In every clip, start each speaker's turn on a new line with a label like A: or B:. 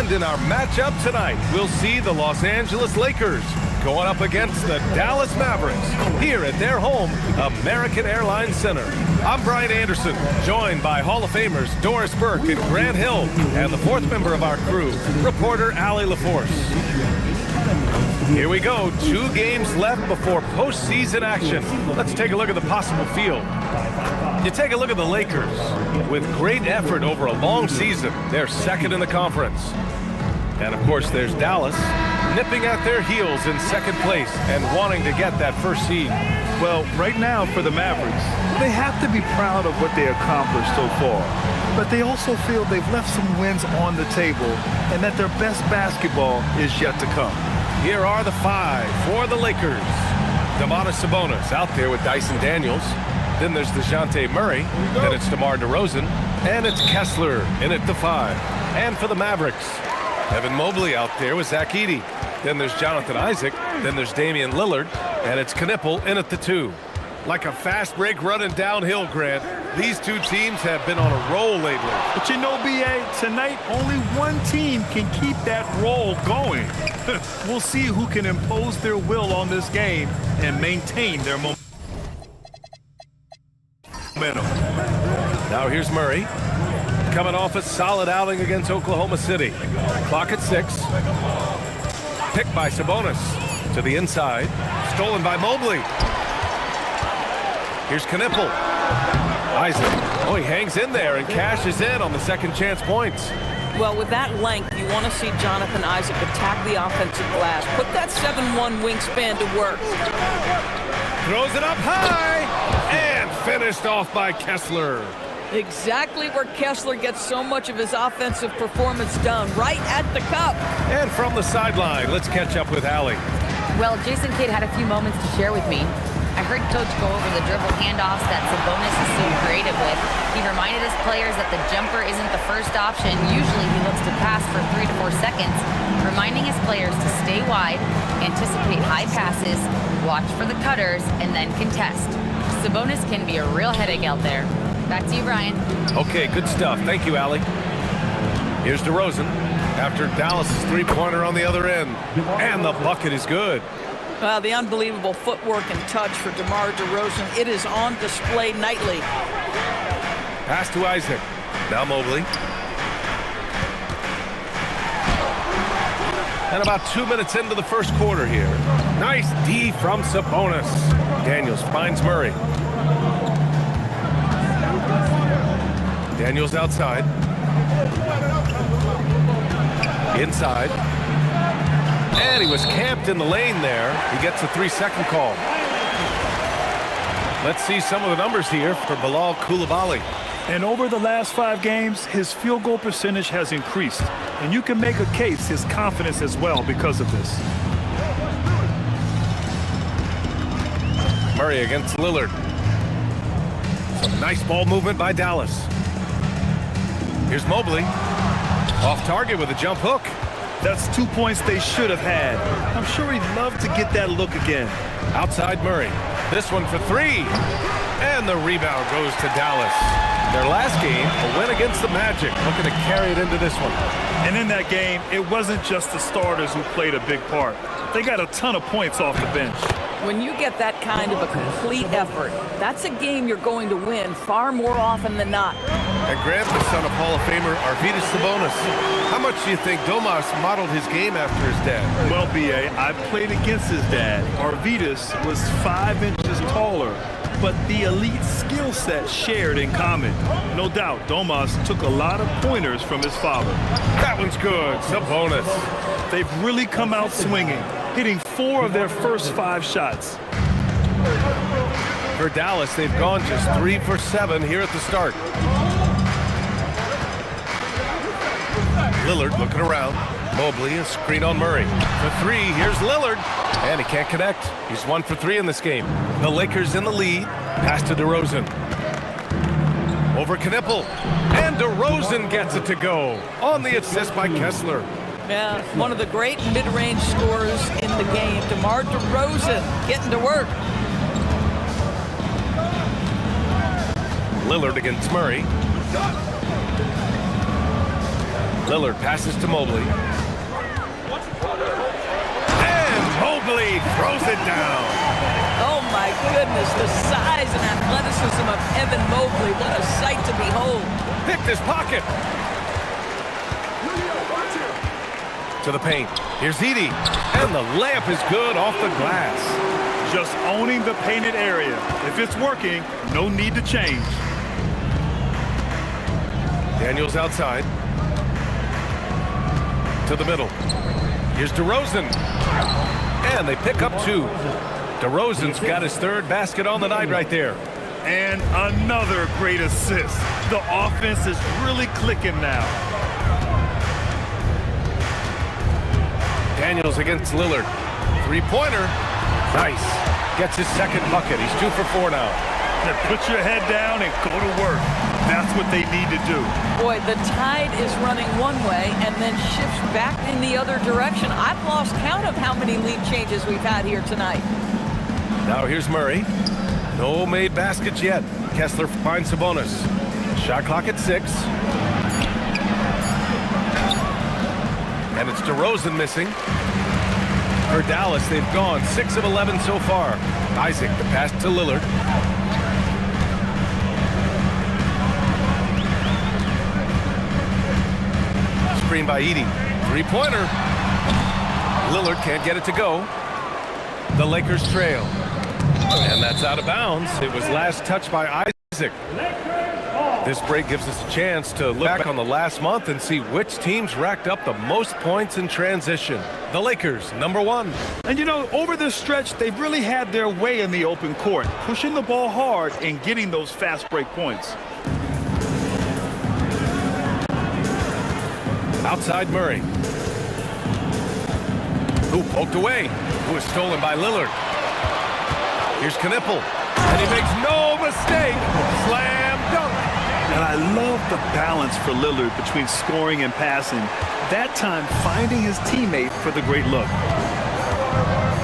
A: And in our matchup tonight, we'll see the Los Angeles Lakers going up against the Dallas Mavericks here at their home, American Airlines Center. I'm Brian Anderson, joined by Hall of Famers Doris Burke and Grant Hill, and the fourth member of our crew, reporter Allie LaForce. Here we go, 2 games left before postseason action. Let's take a look at the possible field. You take a look at the Lakers. With great effort over a long season, they're second in the conference. And of course, there's Dallas, nipping at their heels in second place and wanting to get that first seed.
B: Well, right now for the Mavericks, they have to be proud of what they accomplished so far. But they also feel they've left some wins on the table and that their best basketball is yet to come.
A: Here are the 5 for the Lakers. Domantas Sabonis out there with Dyson Daniels. Then there's DeJounte Murray. Then it's DeMar DeRozan. And it's Kessler in at the 5. And for the Mavericks, Evan Mobley out there with Zach Edey. Then there's Jonathan Isaac. Then there's Damian Lillard. And it's Knipple in at the 2. Like a fast break running downhill, Grant. These 2 teams have been on a roll lately.
B: But you know, B.A., tonight only one team can keep that roll going. We'll see who can impose their will on this game and maintain their momentum.
A: Now here's Murray, coming off a solid outing against Oklahoma City. Clock at 6. Picked by Sabonis to the inside. Stolen by Mobley. Here's Knipple. Isaac. Oh, he hangs in there and cashes in on the second chance points.
C: Well, with that length, you want to see Jonathan Isaac attack the offensive glass. Put that 7'1" wingspan to work.
A: Throws it up high and finished off by Kessler.
C: Exactly where Kessler gets so much of his offensive performance done, right at the cup.
A: And from the sideline, let's catch up with Allie.
D: Well, Jason Kidd had a few moments to share with me. I heard Coach go over the dribble handoffs that Sabonis is so creative with. He reminded his players that the jumper isn't the first option. Usually he looks to pass for 3 to 4 seconds, reminding his players to stay wide, anticipate high passes, watch for the cutters, and then contest. Sabonis can be a real headache out there. Back to you, Brian.
A: Okay, good stuff. Thank you, Allie. Here's DeRozan after Dallas' 3-pointer on the other end. And the bucket is good.
C: The unbelievable footwork and touch for DeMar DeRozan. It is on display nightly.
A: Pass to Isaac. Now Mobley. And about 2 minutes into the first quarter here. Nice D from Sabonis. Daniels finds Murray. Daniels outside. Inside. And he was camped in the lane there. He gets a 3-second call. Let's see some of the numbers here for Bilal Coulibaly.
B: And over the last 5 games, his field goal percentage has increased. And you can make a case his confidence as well because of this.
A: Murray against Lillard. Some nice ball movement by Dallas. Here's Mobley. Off target with a jump hook.
B: That's 2 points they should have had. I'm sure he'd love to get that look again.
A: Outside Murray. This one for 3. And the rebound goes to Dallas. Their last game, a win against the Magic, looking to carry it into this one.
B: And in that game, it wasn't just the starters who played a big part. They got a ton of points off the bench.
C: When you get that kind of a complete effort, that's a game you're going to win far more often than not.
A: And Grant, the son of Hall of Famer Arvydas Sabonis. How much do you think Domas modeled his game after his dad?
B: Well, B.A., I played against his dad. Arvydas was 5 inches taller, but the elite skill set shared in common. No doubt, Domas took a lot of pointers from his father.
A: That one's good. Sabonis.
B: They've really come out swinging, hitting 4 of their first 5 shots.
A: For Dallas, they've gone just 3 for 7 here at the start. Lillard looking around. Mobley, a screen on Murray. For 3, here's Lillard. And he can't connect. He's 1 for 3 in this game. The Lakers in the lead. Pass to DeRozan. Over Knipple. And DeRozan gets it to go. On the assist by Kessler.
C: Yeah, one of the great mid-range scorers in the game. DeMar DeRozan getting to work.
A: Lillard against Murray. Lillard passes to Mobley. And Mobley throws it down.
C: Oh my goodness, the size and athleticism of Evan Mobley. What a sight to behold.
A: Picked his pocket. To the paint. Here's Edey. And the layup is good off the glass.
B: Just owning the painted area. If it's working, no need to change.
A: Daniels outside. To the middle. Here's DeRozan. And they pick up 2. DeRozan's got his 3rd basket on the night right there.
B: And another great assist. The offense is really clicking now.
A: Daniels against Lillard. 3-pointer. Nice. Gets his 2nd bucket. He's 2 for 4 now.
B: Then put your head down and go to work. That's what they need to do.
C: Boy, the tide is running one way and then shifts back in the other direction. I've lost count of how many lead changes we've had here tonight.
A: Now here's Murray. No made baskets yet. Kessler finds Sabonis. Shot clock at 6. And it's DeRozan missing. For Dallas, they've gone 6 of 11 so far. Isaac, the pass to Lillard. Screen by Edey. 3-pointer. Lillard can't get it to go. The Lakers trail. And that's out of bounds. It was last touched by Isaac. This break gives us a chance to look back on the last month and see which teams racked up the most points in transition. The Lakers, number 1.
B: And you know, over this stretch, they've really had their way in the open court, pushing the ball hard and getting those fast break points.
A: Outside Murray. Who poked away. Who was stolen by Lillard. Here's Knipple. And he makes no mistake. Slam dunk.
B: And I love the balance for Lillard between scoring and passing. That time finding his teammate for the great look.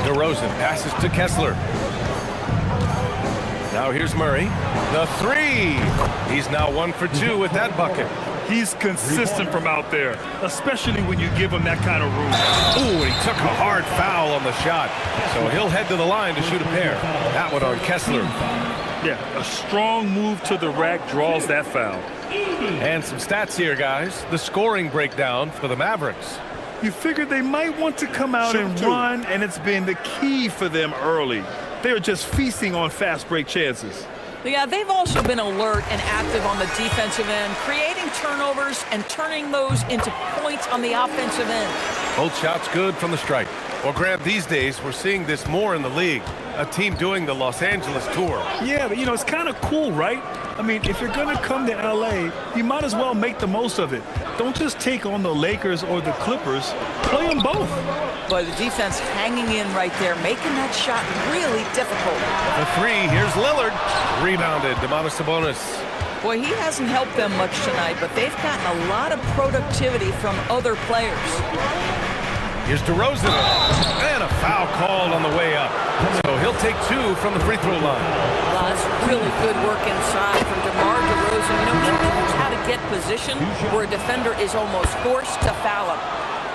A: DeRozan passes to Kessler. Now here's Murray. The 3. He's now 1 for 2 with that bucket.
B: He's consistent from out there, especially when you give him that kind of room.
A: Ooh, and he took a hard foul on the shot. So he'll head to the line to shoot a pair. That one on Kessler.
B: Yeah, a strong move to the rack draws that foul.
A: And some stats here, guys. The scoring breakdown for the Mavericks.
B: You figured they might want to come out and run, and it's been the key for them early. They're just feasting on fast break chances.
C: Yeah, they've also been alert and active on the defensive end, creating turnovers and turning those into points on the offensive end.
A: Both shots good from the stripe. Well, Grant, these days we're seeing this more in the league. A team doing the Los Angeles tour.
B: Yeah, but you know, it's kind of cool, right? I mean, if you're going to come to LA, you might as well make the most of it. Don't just take on the Lakers or the Clippers. Play them both.
C: Boy, the defense hanging in right there, making that shot really difficult.
A: The 3, here's Lillard. Rebounded, Domantas Sabonis.
C: Boy, he hasn't helped them much tonight, but they've gotten a lot of productivity from other players.
A: Here's DeRozan. And a foul called on the way up. So he'll take 2 from the free throw line.
C: Well, that's really good work inside from DeMar DeRozan. You know, he knows how to get position where a defender is almost forced to foul him.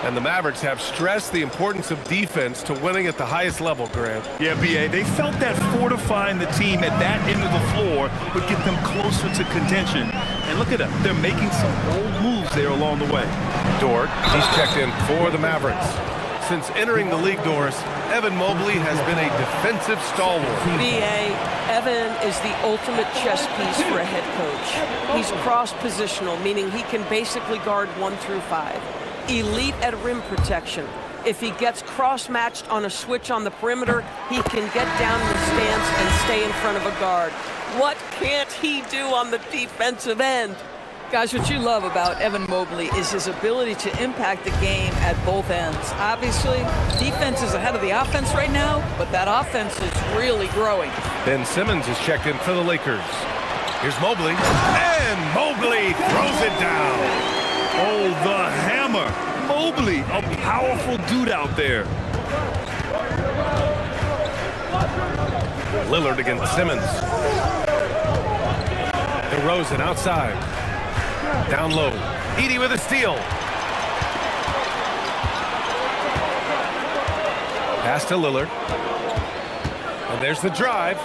A: And the Mavericks have stressed the importance of defense to winning at the highest level, Grant.
B: Yeah, B.A., they felt that fortifying the team at that end of the floor would get them closer to contention. And look at them. They're making some bold moves there along the way.
A: Dort, he's checked in for the Mavericks. Since entering the league, Doris, Evan Mobley has been a defensive stalwart.
C: B.A., Evan is the ultimate chess piece for a head coach. He's cross-positional, meaning he can basically guard 1 through 5. Elite at rim protection. If he gets cross-matched on a switch on the perimeter, he can get down in the stance and stay in front of a guard. What can't he do on the defensive end? Guys, what you love about Evan Mobley is his ability to impact the game at both ends. Obviously, defense is ahead of the offense right now, but that offense is really growing.
A: Ben Simmons is checked in for the Lakers. Here's Mobley, and Mobley throws it down.
B: Oh, the hammer. Mobley, a powerful dude out there.
A: Lillard against Simmons. DeRozan outside. Down low. Edey with a steal. Pass to Lillard. And there's the drive.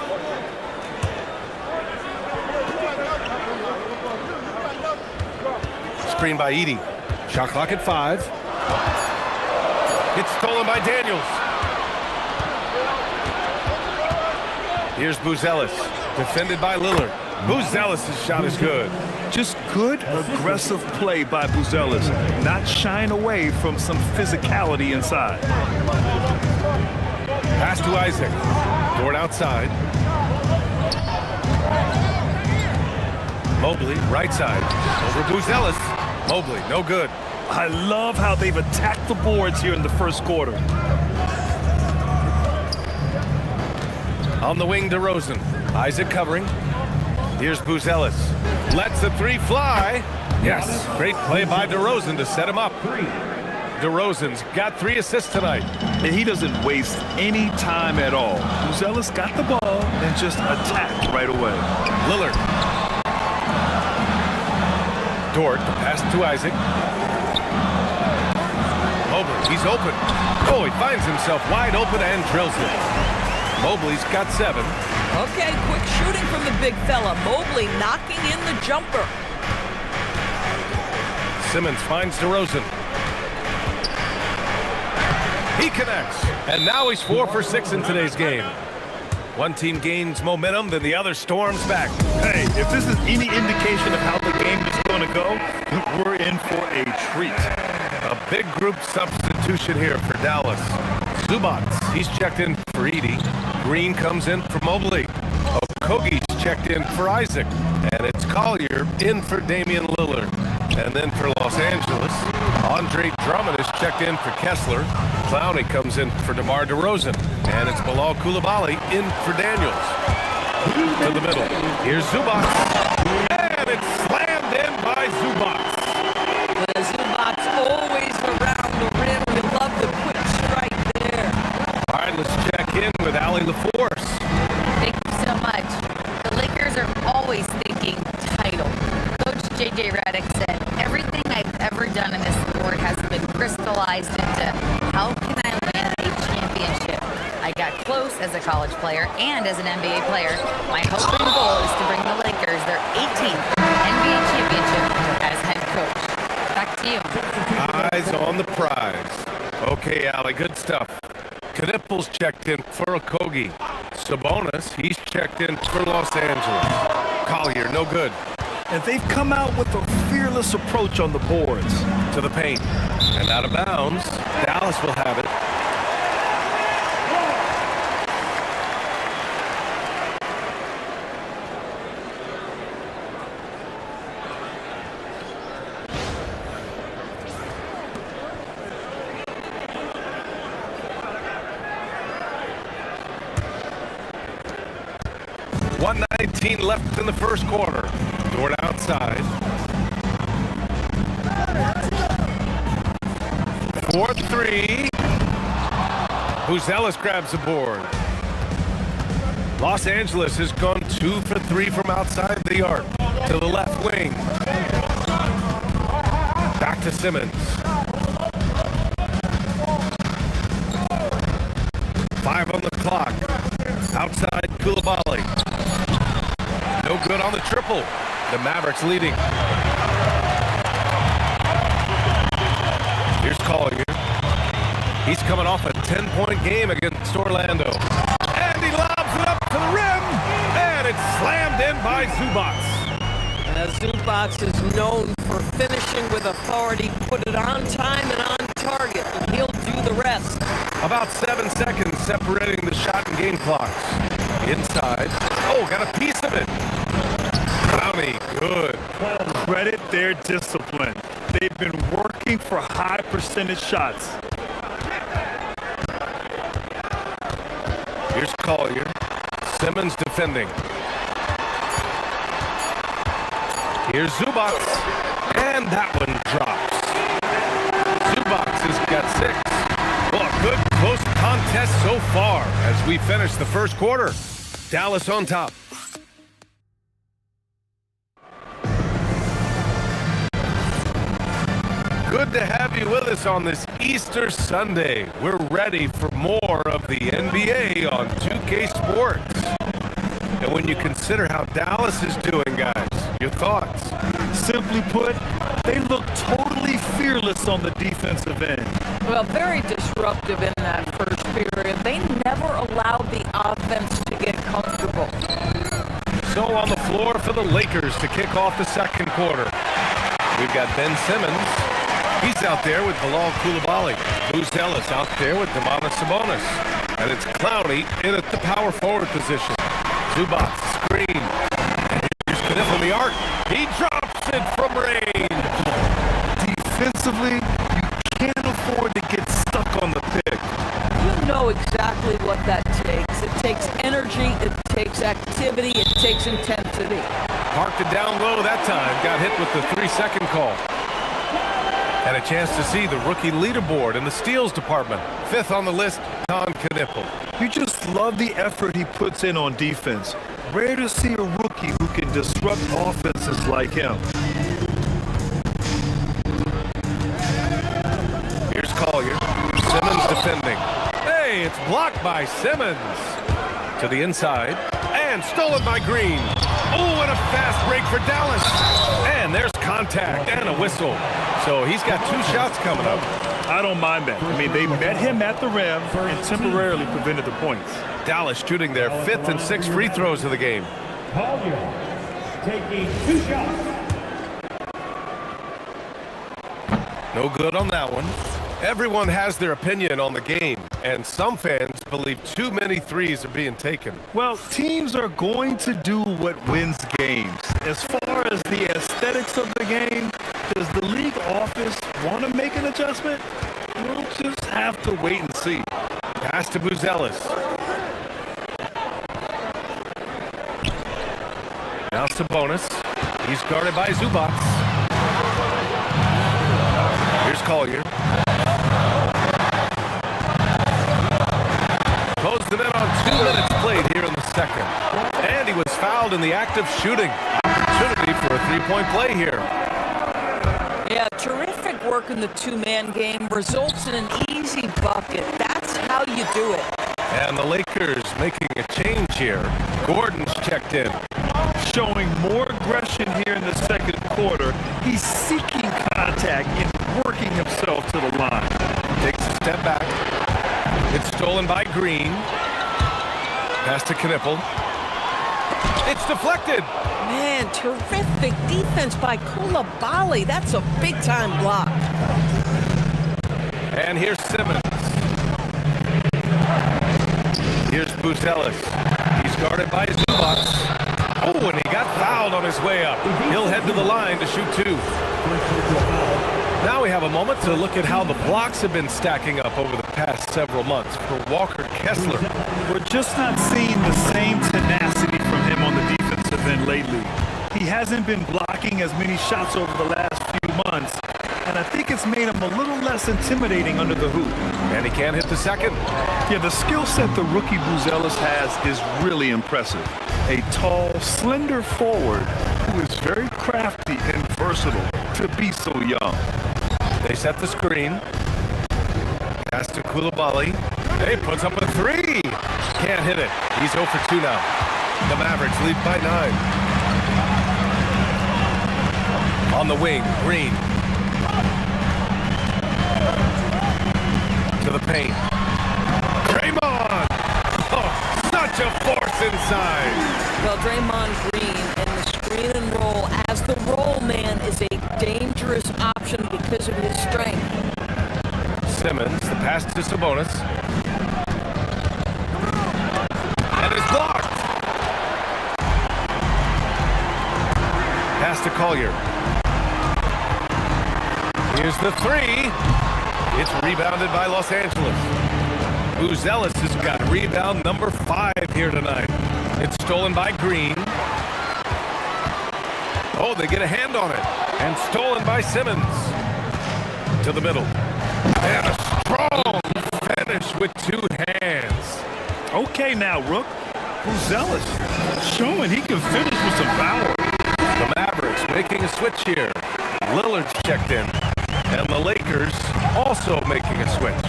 A: Screen by Edey. Shot clock at 5. It's stolen by Daniels. Here's Buzelis, defended by Lillard. Buzelis' shot is good.
B: Just good, aggressive play by Buzelis, not shying away from some physicality inside.
A: Pass to Isaac. Dort outside. Mobley, right side. Over Buzelis. Mobley, no good.
B: I love how they've attacked the boards here in the first quarter.
A: On the wing, DeRozan. Isaac covering. Here's Buzelis. Lets the 3 fly. Yes, great play by DeRozan to set him up. DeRozan's got 3 assists tonight.
B: And he doesn't waste any time at all. Buzelis got the ball and just attacked right away.
A: Lillard. Dort, the pass to Isaac. Mobley, he's open. Oh, he finds himself wide open and drills it. Mobley's got 7.
C: Okay, quick shooting from the big fella. Mobley knocking in the jumper.
A: Simmons finds DeRozan. He connects. And now he's 4 for 6 in today's game. One team gains momentum, then the other storms back.
B: Hey, if this is any indication of how the game is going to go, we're in for a treat.
A: A big group substitution here for Dallas. Zubac, he's checked in for Edey. Green comes in for Mobley. Okogie's checked in for Isaac. And it's Collier in for Damian Lillard. And then for Los Angeles, Andre Drummond is checked in for Kessler. Clowney comes in for DeMar DeRozan. And it's Bilal Coulibaly in for Daniels. To the middle. Here's Zubac. And it's slammed in by Zubac.
C: The Zubac's always around the rim. You love the quick strike there.
A: All right, let's check in with Allie LaForce.
D: Thank you so much. The Lakers are always thinking title. Coach J.J. Redick said, everything I've ever done in this sport has been crystallized into how can I win a championship. I got close as a college player and as an NBA player. My hope and goal is to bring the Lakers their 18th NBA championship as head coach. Back to you.
A: Eyes on the prize. Okay, Allie, good stuff. Knipples checked in for Okogie. Sabonis, he's checked in for Los Angeles. Collier, no good.
B: And they've come out with a fearless approach on the boards.
A: To the paint. And out of bounds. Dallas will have it. .119 left in the first quarter. Dort outside. 4-3. Buzelis grabs the board. Los Angeles has gone 2 for 3 from outside the arc. To the left wing. Back to Simmons. 5 on the clock. Outside Coulibaly. No good on the triple. The Mavericks leading. Here's Collier. He's coming off a 10-point game against Orlando. And he lobs it up to the rim. And it's slammed in by Zubac.
C: Zubac is known for finishing with authority. Put it on time and on target. And he'll do the rest.
A: About 7 seconds separating the shot and game clocks. Inside. Oh, got a piece of it. Brownie, good.
B: Credit their discipline. They've been working for high percentage shots.
A: Here's Collier. Simmons defending. Here's Zubac. And that one drops. Zubac has got 6. Well, a good close contest so far as we finish the first quarter. Dallas on top. Good to have you with us on this Easter Sunday. We're ready for more of the NBA on 2K Sports. And when you consider how Dallas is doing, guys, your thoughts?
B: Simply put, they look totally fearless on the defensive end.
E: Well, very disruptive in that first period. They never allowed the offense to get comfortable.
A: So on the floor for the Lakers to kick off the second quarter. We've got Ben Simmons. He's out there with Bilal Coulibaly. Buzelis out there with Domantas Sabonis. And it's Clowney in at the power forward position. Zubac screen. Here's Kniff in the arc. He drops it from range.
B: Defensively, you can't afford to get stuck on the pick.
E: You know exactly what that takes. It takes energy, it takes activity, it takes intensity.
A: Parked it down low that time. Got hit with the 3-second call. And a chance to see the rookie leaderboard in the steals department. 5th on the list, Don Knippel.
B: You just love the effort he puts in on defense. Rare to see a rookie who can disrupt offenses like him.
A: Here's Collier. Simmons defending. Hey, it's blocked by Simmons. To the inside. And stolen by Green. Oh, and a fast break for Dallas. And there's contact and a whistle. So he's got 2 shots coming up.
B: I don't mind that. I mean, they met him at the rim and temporarily prevented the points.
A: Dallas shooting their 5th and 6th free throws of the game.
F: Collier taking 2 shots.
A: No good on that one. Everyone has their opinion on the game, and some fans believe too many threes are being taken.
B: Well, teams are going to do what wins games. As far as the aesthetics of the game, does the league office want to make an adjustment? We'll just have to wait and see.
A: Pass to Buzelis. Now Sabonis. He's guarded by Zubac. Here's Collier. Closed them in on 2 minutes played here in the second. And he was fouled in the act of shooting. Opportunity for a 3-point play here.
E: Yeah, terrific work in the two-man game results in an easy bucket. That's how you do it.
A: And the Lakers making a change here. Gordon's checked in.
B: Showing more aggression here in the second quarter. He's seeking contact and working himself to the line.
A: Takes a step back. It's stolen by Green. Pass to Knippel. It's deflected.
C: Man, terrific defense by Coulibaly. That's a big-time block.
A: And here's Simmons. Here's Buzelis. He's guarded by Zubac. Oh, and he got fouled on his way up. He'll head to the line to shoot 2. Now we have a moment to look at how the blocks have been stacking up over the past several months for Walker Kessler.
B: We're just not seeing the same tenacity from him on the defensive end lately. He hasn't been blocking as many shots over the last few months, and I think it's made him a little less intimidating under the hoop.
A: And he can't hit the second.
B: Yeah, the skill set the rookie Buzelis has is really impressive. A tall, slender forward who is very crafty and versatile to be so young.
A: They set the screen. Pass to Coulibaly. He puts up a 3. Can't hit it. He's 0 for 2 now. The Mavericks lead by 9. On the wing, Green. To the paint. Draymond! Oh, such a force inside.
E: Well, Draymond Green and the screen and roll as the roll man is a dangerous option because of his strength.
A: Simmons, the pass to Sabonis. And it's blocked. Pass to Collier. Here's the 3. It's rebounded by Los Angeles. Buzelis has got rebound number 5 here tonight. It's stolen by Green. Oh, they get a hand on it. And stolen by Simmons. To the middle. And a strong finish with 2 hands.
B: Okay now, Rook. Buzelis showing he can finish with some power.
A: The Mavericks making a switch here. Lillard's checked in. And the Lakers also making a switch.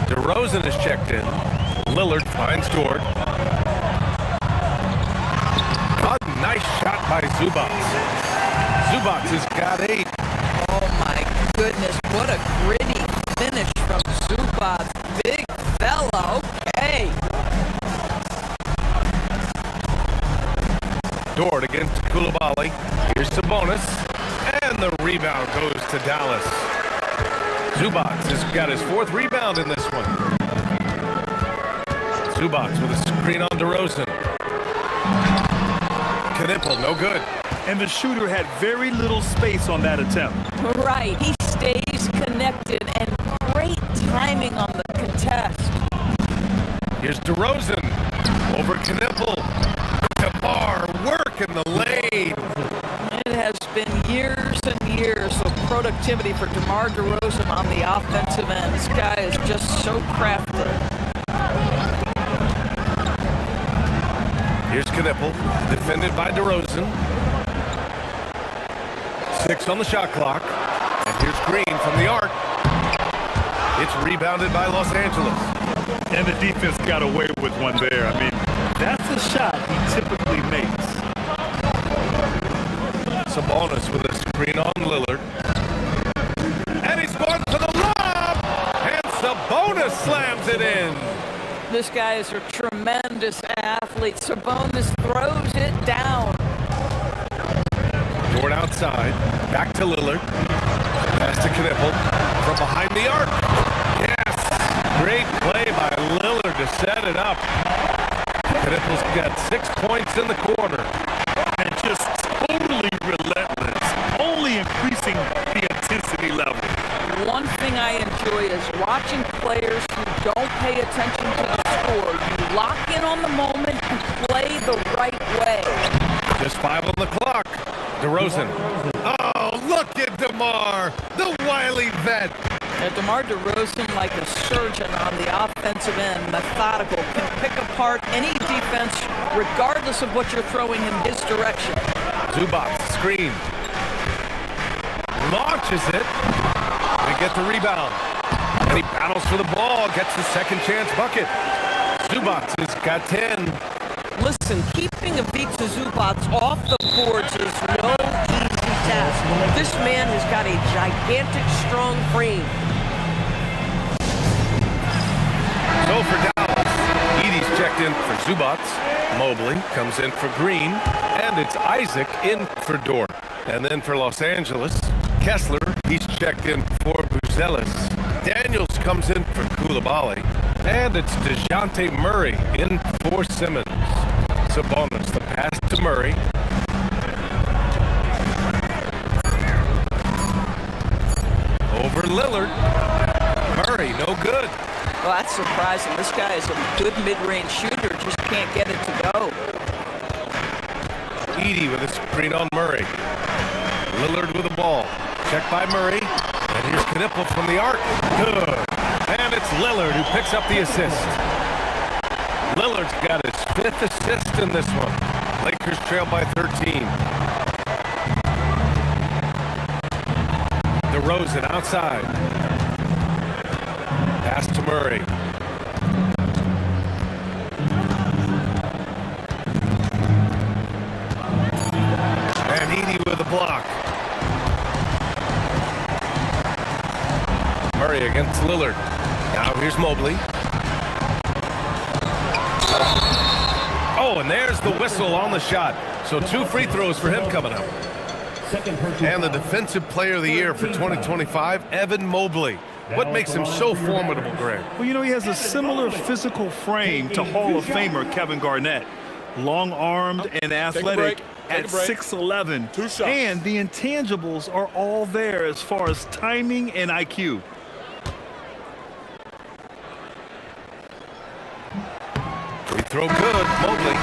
A: DeRozan is checked in. Lillard finds Dort. A nice shot by Zubac. Zubac has got 8.
E: Oh my goodness, what a gritty finish from Zubac. Big fella, okay.
A: Dort against Coulibaly. Here's Sabonis. And the rebound goes to Dallas. Zubac has got his 4th rebound in this one. Zubac with a screen on DeRozan. Knipple, no good.
B: And the shooter had very little space on that attempt.
E: Right, he stays connected and great timing on the contest.
A: Here's DeRozan over Knipple. DeMar work in the lane.
E: It has been years and years of productivity for DeMar DeRozan on the offensive end. This guy is just so crafty.
A: Here's Knipple, defended by DeRozan. 6 on the shot clock. And here's Green from the arc. It's rebounded by Los Angeles.
B: And the defense got away with one there. I mean, that's a shot he typically makes.
A: Sabonis with a screen on Lillard. And he's going for the lob! And Sabonis slams it in.
E: This guy is a tremendous athlete. Sabonis throws it down.
A: Dort outside. Back to Lillard. Pass to Knipple. From behind the arc. Yes! Great play by Lillard to set it up. Knipple's got 6 points in the quarter.
B: And just totally relentless. Only increasing the intensity level.
E: One thing I enjoy is watching players who don't pay attention to the score. You lock in on the moment and play the right way.
A: Just 5 on the clock. DeRozan. Oh, look at DeMar, the wily vet.
E: Now, DeMar DeRozan, like a surgeon on the offensive end, methodical, can pick apart any defense regardless of what you're throwing in his direction.
A: Zubac, screen. Launches it. They get the rebound. And he battles for the ball, gets the second chance bucket. Zubac has got 10.
E: Listen, keeping Ivica Zubac off the boards is no easy task. This man has got a gigantic, strong frame.
A: So for Dallas, Edey's checked in for Zubac. Mobley comes in for Green. And it's Isaac in for Dort. And then for Los Angeles, Kessler, he's checked in for Buzelis. Daniels comes in for Coulibaly. And it's DeJounte Murray in for Simmons. Sabonis, the pass to Murray. Over Lillard. Murray, no good.
E: Well, that's surprising. This guy is a good mid-range shooter, just can't get it to go.
A: Edey with a screen on Murray. Lillard with the ball. Checked by Murray. And here's Knipple from the arc. Good. And it's Lillard who picks up the assist. Lillard's got his 5th assist in this one. Lakers trail by 13. DeRozan outside. Pass to Murray. And Edey with a block. Murray against Lillard. Now here's Mobley. Oh, and there's the whistle on the shot. So 2 free throws for him coming up. And the Defensive Player of the Year for 2025, Evan Mobley. What makes him so formidable, Greg?
B: Well, you know, he has a similar physical frame to Hall of Famer Kevin Garnett. Long-armed and athletic at 6'11".
G: 2 shots.
B: And the intangibles are all there as far as timing and IQ.
A: Free throw good, Mobley.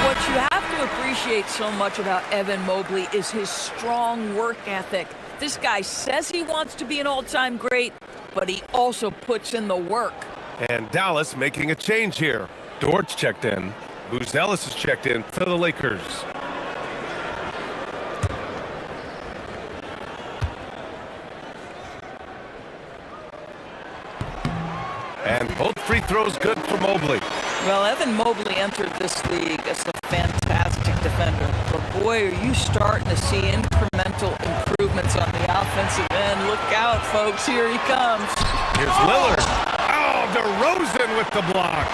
E: What you have to appreciate so much about Evan Mobley is his strong work ethic. This guy says he wants to be an all-time great, but he also puts in the work.
A: And Dallas making a change here. Dort's checked in. Buzelis is checked in for the Lakers. Both free throws good for Mobley.
E: Well, Evan Mobley entered this league as a fantastic defender. But boy, are you starting to see incremental improvements on the offensive end. Look out, folks. Here he comes.
A: Here's Lillard. Oh, DeRozan with the block.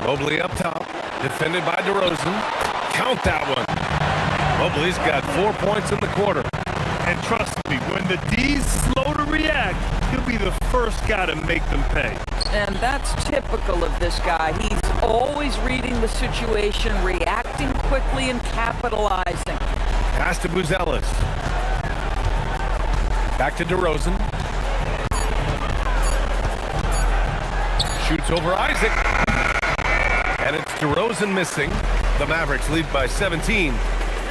A: Mobley up top, defended by DeRozan. Count that one. Mobley's got 4 points in the quarter.
B: And trust me, when the D's slow to react, he'll be the first guy to make them pay.
E: And that's typical of this guy. He's always reading the situation, reacting quickly, and capitalizing.
A: Pass to Buzelis. Back to DeRozan. Shoots over Isaac. And it's DeRozan missing. The Mavericks lead by 17.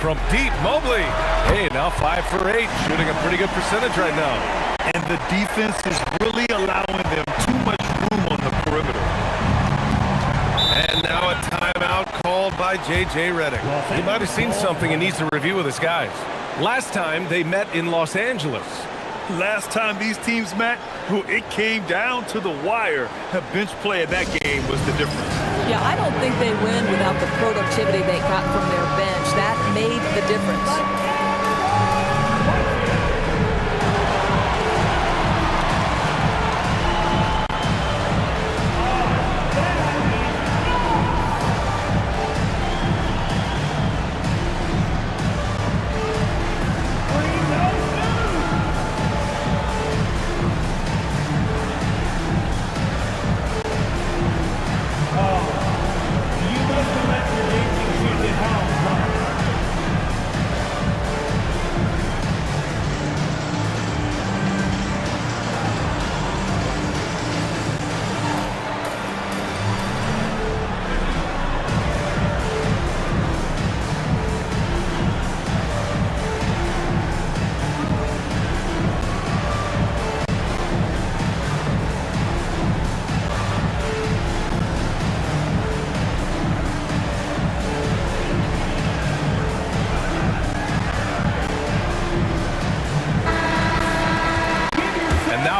A: From deep, Mobley. Hey, now 5 for 8. Shooting a pretty good percentage right now.
B: And the defense is really allowing them too much room on the perimeter.
A: And now a timeout called by J.J. Redick. He might have seen something and needs to review with his guys. Last time they met in Los Angeles.
B: Last time these teams met, it came down to the wire. The bench play in that game was the difference.
E: Yeah, I don't think they win without the productivity they got from their bench. That made the difference.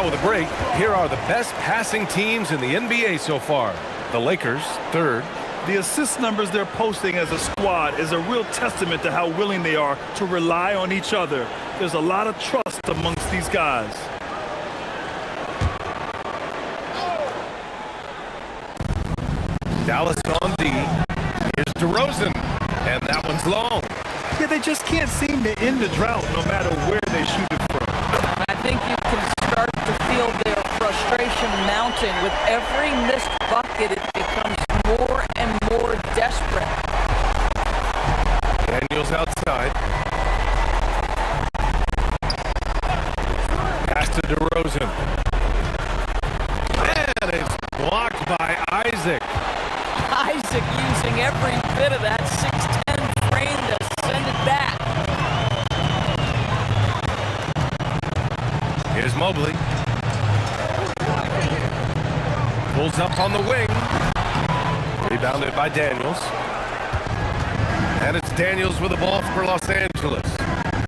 A: With a break, here are the best passing teams in the NBA so far. The Lakers, third.
B: The assist numbers they're posting as a squad is a real testament to how willing they are to rely on each other. There's a lot of trust amongst these guys.
A: Dallas on D. Here's DeRozan, and that one's long.
B: Yeah, they just can't seem to end the drought no matter where they shoot it from.
E: I think you can start to feel their frustration mounting. With every missed bucket, it becomes more and more desperate.
A: Daniels outside. Pass to DeRozan. And it's blocked by Isaac.
E: Isaac using every bit of that 6'10" frame to send it back.
A: Here's Mobley. Pulls up on the wing. Rebounded by Daniels. And it's Daniels with the ball for Los Angeles.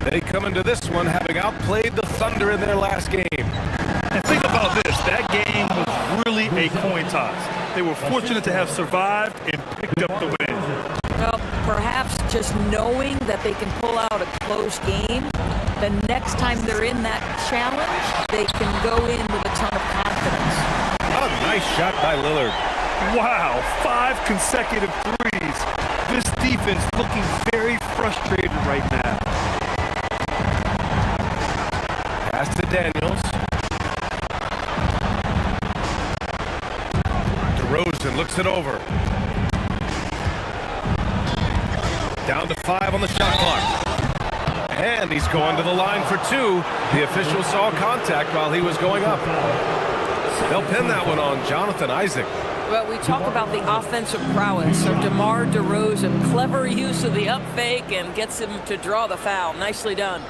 A: They come into this one having outplayed the Thunder in their last game.
B: And think about this. That game was really a coin toss. They were fortunate to have survived and picked up the win.
E: Well, perhaps just knowing that they can pull out a close game, the next time they're in that challenge, they can go in with a ton of confidence.
A: Oh, nice shot by Lillard.
B: Wow, 5 consecutive threes. This defense looking very frustrated right now.
A: Pass to Daniels. DeRozan looks it over. Down to 5 on the shot clock. And he's going to the line for 2. The official saw contact while he was going up. They'll pin that one on Jonathan Isaac.
E: Well, we talk about the offensive prowess of DeMar DeRozan. Clever use of the up fake and gets him to draw the foul. Nicely done.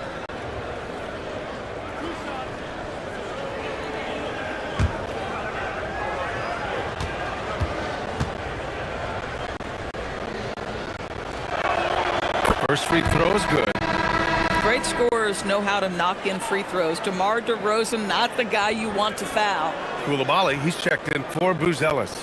A: First free throw is good.
E: Great score Spurs know how to knock in free throws. DeMar DeRozan, not the guy you want to foul.
A: Koulibaly, he's checked in for Buzelis.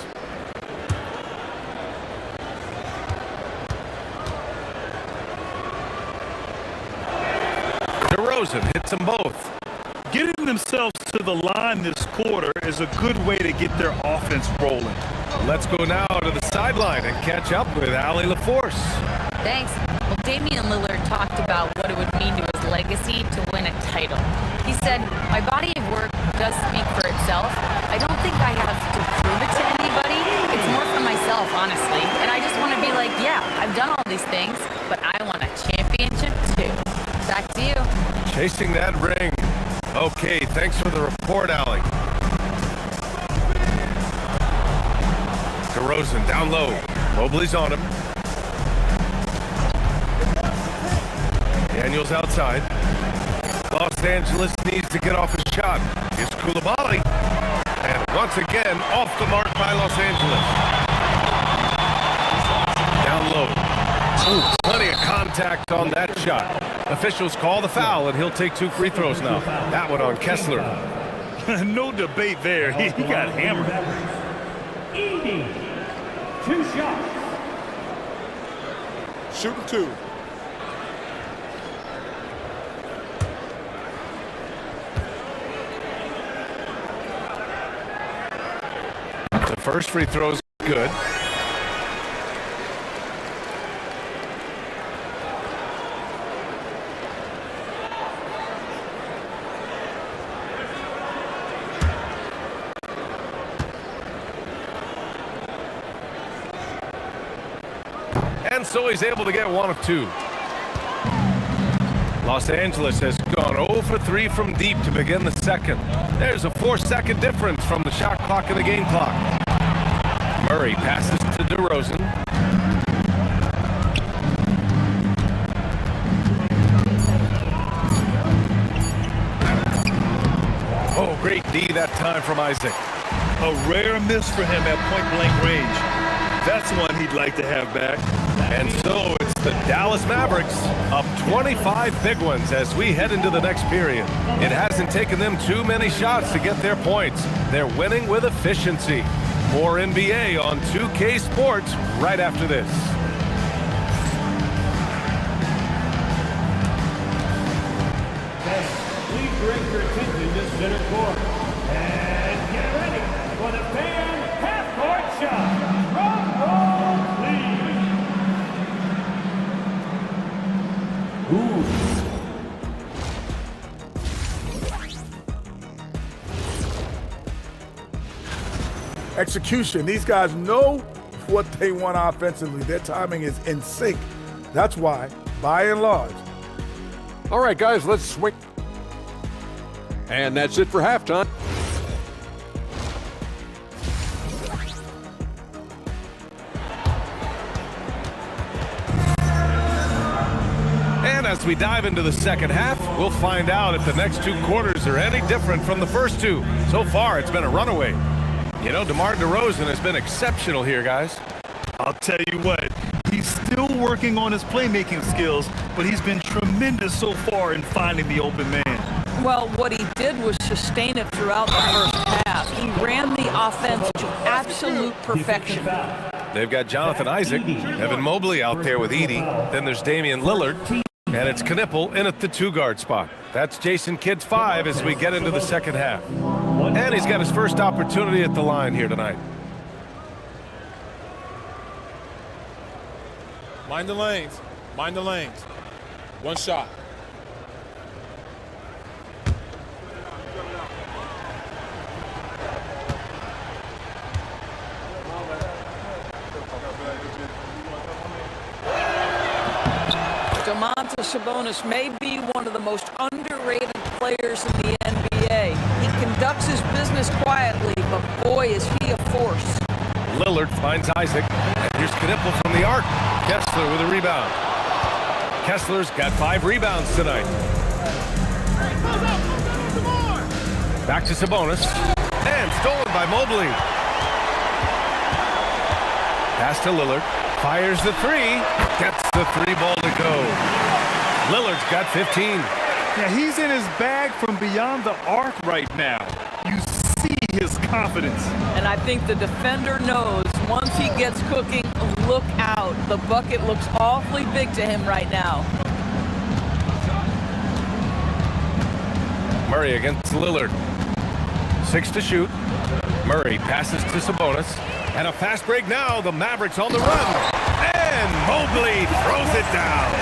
A: DeRozan hits them both.
B: Getting themselves to the line this quarter is a good way to get their offense rolling.
A: Let's go now to the sideline and catch up with Allie LaForce.
D: Thanks. Well, Damian Lillard talked about what it would mean to his legacy to win a title. He said, "My body of work does speak for itself. I don't think I have to prove it to anybody. It's more for myself, honestly. And I just want to be like, yeah, I've done all these things, but I want a championship too." Back to you.
A: Chasing that ring. Okay, thanks for the report, Allie. DeRozan down low. Mobley's on him. Daniels outside. Los Angeles needs to get off a shot. Here's Koulibaly. And once again, off the mark by Los Angeles. Down low. Ooh, plenty of contact on that shot. Officials call the foul, and he'll take 2 free throws now. That one on Kessler.
B: No debate there. He got hammered.
F: Edey, 2 shots.
G: Shooting 2.
A: The first free throw's good. And so he's able to get 1 of 2. Los Angeles has gone 0 for 3 from deep to begin the second. There's a 4-second difference from the shot clock and the game clock. Murray passes to DeRozan. Oh, great D that time from Isaac.
B: A rare miss for him at point-blank range. That's one he'd like to have back.
A: And so it's the Dallas Mavericks up 25 big ones as we head into the next period. It hasn't taken them too many shots to get their points. They're winning with efficiency. More NBA on 2K Sports right after this.
F: Please direct your attention to center court. And get ready for the fan half-court shot. Drum roll, please.
G: Execution. These guys know what they want offensively. Their timing is in sync. That's why, by and large.
H: All right, guys, let's swing. And that's it for halftime.
A: And as we dive into the second half, we'll find out if the next 2 quarters are any different from the first 2. So far, it's been a runaway. You know, DeMar DeRozan has been exceptional here, guys.
B: I'll tell you what, he's still working on his playmaking skills, but he's been tremendous so far in finding the open man.
E: Well, what he did was sustain it throughout the first half. He ran the offense to absolute perfection.
A: They've got Jonathan Isaac, Evan Mobley out there with Edey. Then there's Damian Lillard, and it's Knipple in at the 2-guard spot. That's Jason Kidd's 5 as we get into the second half. And he's got his first opportunity at the line here tonight.
I: Mind the lanes. Mind the lanes. 1 shot.
E: Domantas Sabonis may be one of the most underrated players in the NBA. He conducts his business quietly, but boy, is he a force.
A: Lillard finds Isaac, and here's Knipple from the arc. Kessler with a rebound. Kessler's got 5 rebounds tonight. Back to Sabonis, and stolen by Mobley. Pass to Lillard, fires the 3, gets the 3 ball to go. Lillard's got 15.
B: Yeah, he's in his bag from beyond the arc right now. You see his confidence.
E: And I think the defender knows once he gets cooking, look out. The bucket looks awfully big to him right now.
A: Murray against Lillard. 6 to shoot. Murray passes to Sabonis. And a fast break now. The Mavericks on the run. And Mobley throws it down.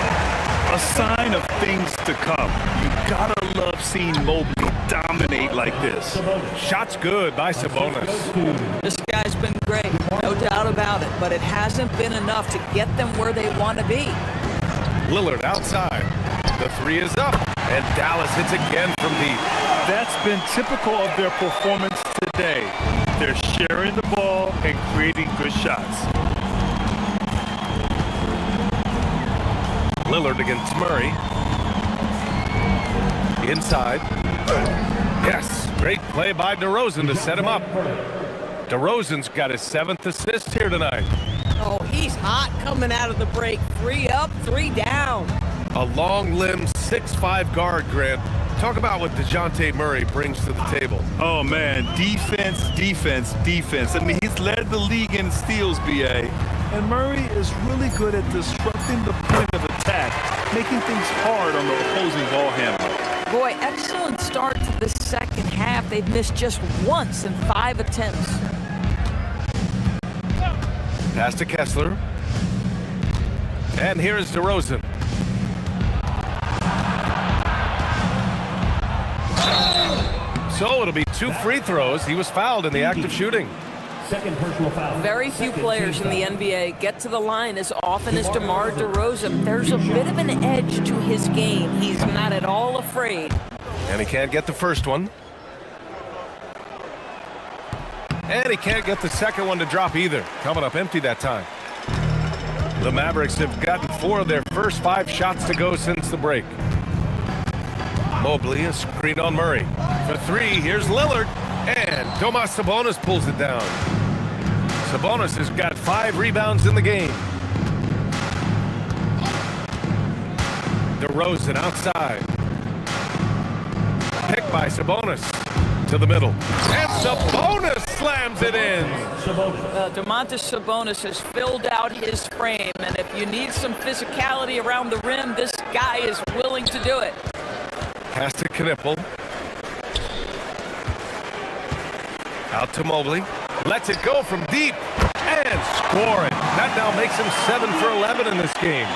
B: A sign of things to come. You gotta love seeing Mobley dominate like this.
A: Shots good by Sabonis.
E: This guy's been great, no doubt about it, but it hasn't been enough to get them where they want to be.
A: Lillard outside. The 3 is up. And Dallas hits again from deep.
B: That's been typical of their performance today. They're sharing the ball and creating good shots.
A: Lillard against Murray. Inside. Yes, great play by DeRozan to set him up. DeRozan's got his 7th assist here tonight.
C: Oh, he's hot coming out of the break. 3 up, 3 down.
A: A long-limbed 6'5" guard, Grant. Talk about what DeJounte Murray brings to the table.
B: Oh, man, defense, defense, defense. I mean, he's led the league in steals, B.A. And Murray is really good at disrupting the point of attack, making things hard on the opposing ball handler.
E: Boy, excellent start to the second half. They've missed just once in 5 attempts.
A: Pass to Kessler. And here's DeRozan. So it'll be 2 free throws. He was fouled in the act of shooting.
F: Second personal foul.
C: Very few players in the NBA get to the line as often as DeMar DeRozan. There's a bit of an edge to his game. He's not at all afraid.
A: And he can't get the first one. And he can't get the second one to drop either. Coming up empty that time. The Mavericks have gotten 4 of their first 5 shots to go since the break. Mobley, a screen on Murray. For 3, here's Lillard. And Domas Sabonis pulls it down. Sabonis has got 5 rebounds in the game. DeRozan outside. Picked by Sabonis. To the middle. And Sabonis slams it in.
E: Domantas Sabonis has filled out his frame, and if you need some physicality around the rim, this guy is willing to do it.
A: Pass to Knipple. Out to Mobley. Lets it go from deep. And scoring. That now makes him 7 for 11 in this game.